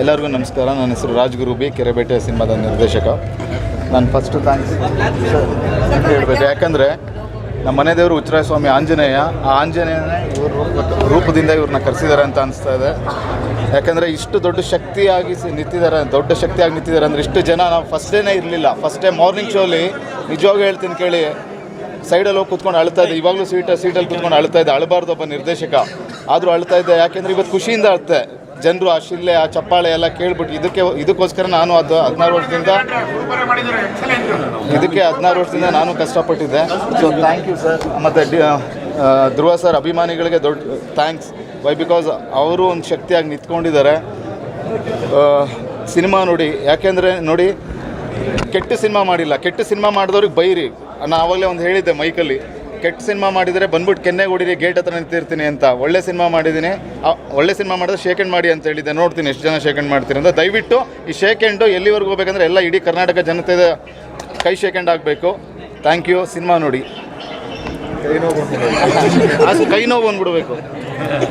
ಎಲ್ಲರಿಗೂ ನಮಸ್ಕಾರ. ನನ್ನ ಹೆಸರು ರಾಜ್ಗುರು ಬಿ, ಕೆರೆಬೇಟೆ ಸಿನಿಮಾದ ನಿರ್ದೇಶಕ. ನಾನು ಫಸ್ಟು ಥ್ಯಾಂಕ್ಸ್ ಹೇಳಬೇಕು, ಯಾಕಂದರೆ ನಮ್ಮ ಮನೆ ದೇವರು ಉಚ್ಚರಾಯ ಸ್ವಾಮಿ ಆಂಜನೇಯ. ಆ ಆಂಜನೇಯನೇ ಇವರು ರೂಪದಿಂದ ಇವ್ರನ್ನ ಕರೆಸಿದ್ದಾರೆ ಅಂತ ಅನಿಸ್ತಾ ಇದೆ. ಯಾಕಂದರೆ ಇಷ್ಟು ದೊಡ್ಡ ಶಕ್ತಿಯಾಗಿ ನಿಂತಿದ್ದಾರೆ ಅಂದರೆ ಇಷ್ಟು ಜನ ನಾವು ಫಸ್ಟ್ ಡೇನೇ ಇರಲಿಲ್ಲ. ಫಸ್ಟ್ ಡೇ ಮಾರ್ನಿಂಗ್ ಶೋಲಿ ನಿಜವಾಗೂ ಹೇಳ್ತೀನಿ ಕೇಳಿ, ಸೈಡಲ್ಲಿ ಹೋಗಿ ಕೂತ್ಕೊಂಡು ಅಳ್ತಾ ಇದ್ದೆ. ಇವಾಗಲೂ ಸೀಟಲ್ಲಿ ಕೂತ್ಕೊಂಡು ಅಳ್ತಾ ಇದ್ದೆ. ಅಳಬಾರ್ದು ಒಬ್ಬ ನಿರ್ದೇಶಕ, ಆದರೂ ಅಳ್ತಾ ಇದ್ದೆ. ಯಾಕೆಂದರೆ ಇವತ್ತು ಖುಷಿಯಿಂದ ಅಳ್ತೆ. ಜನರು ಆ ಶಿಲ್ಲೆ, ಆ ಚಪ್ಪಾಳೆ ಎಲ್ಲ ಕೇಳ್ಬಿಟ್ಟು ಇದಕ್ಕೋಸ್ಕರ ನಾನು 16 ವರ್ಷದಿಂದ ನಾನು ಕಷ್ಟಪಟ್ಟಿದ್ದೆ. So thank you sir. ಮತ್ತು ಧ್ರುವ ಸರ್ ಅಭಿಮಾನಿಗಳಿಗೆ ದೊಡ್ಡ ಥ್ಯಾಂಕ್ಸ್. ವೈ ಬಿಕಾಸ್ ಅವರು ಒಂದು ಶಕ್ತಿಯಾಗಿ ನಿಂತ್ಕೊಂಡಿದ್ದಾರೆ. ಸಿನಿಮಾ ನೋಡಿ, ಯಾಕೆಂದರೆ ನೋಡಿ, ಕೆಟ್ಟ ಸಿನಿಮಾ ಮಾಡಿಲ್ಲ. ಕೆಟ್ಟ ಸಿನಿಮಾ ಮಾಡಿದವ್ರಿಗೆ ಬೈರಿ. ನಾನು ಆವಾಗಲೇ ಒಂದು ಹೇಳಿದ್ದೆ ಮೈಕಲ್ಲಿ, ಕೆಟ್ಟ ಸಿನಿಮಾ ಮಾಡಿದರೆ ಬಂದ್ಬಿಟ್ಟು ಕೆನ್ನೆಗೆ ಹೊಡೀರಿ, ಗೇಟ್ ಹತ್ರ ನಿಂತಿರ್ತೀನಿ ಅಂತ. ಒಳ್ಳೆ ಸಿನಿಮಾ ಮಾಡಿದ್ದೀನಿ, ಒಳ್ಳೆ ಸಿನಿಮಾ ಮಾಡಿದ್ರೆ ಶೇಕ್ ಹ್ಯಾಂಡ್ ಮಾಡಿ ಅಂತ ಹೇಳಿದ್ದೆ. ನೋಡ್ತೀನಿ ಎಷ್ಟು ಜನ ಶೇಕ್ ಹ್ಯಾಂಡ್ ಮಾಡ್ತೀರಿ ಅಂತ. ದಯವಿಟ್ಟು ಈ ಶೇಕ್ ಹ್ಯಾಂಡು ಎಲ್ಲಿವರೆಗೂ ಹೋಗ್ಬೇಕಂದ್ರೆ ಎಲ್ಲ ಇಡೀ ಕರ್ನಾಟಕ ಜನತೆದ ಕೈ ಶೇಕ್ ಹ್ಯಾಂಡ್ ಆಗಬೇಕು. Thank you. ಸಿನಿಮಾ ನೋಡಿ, ಕೈ ನೋವು ಬಂದ್ಬಿಡ್ಬೇಕು.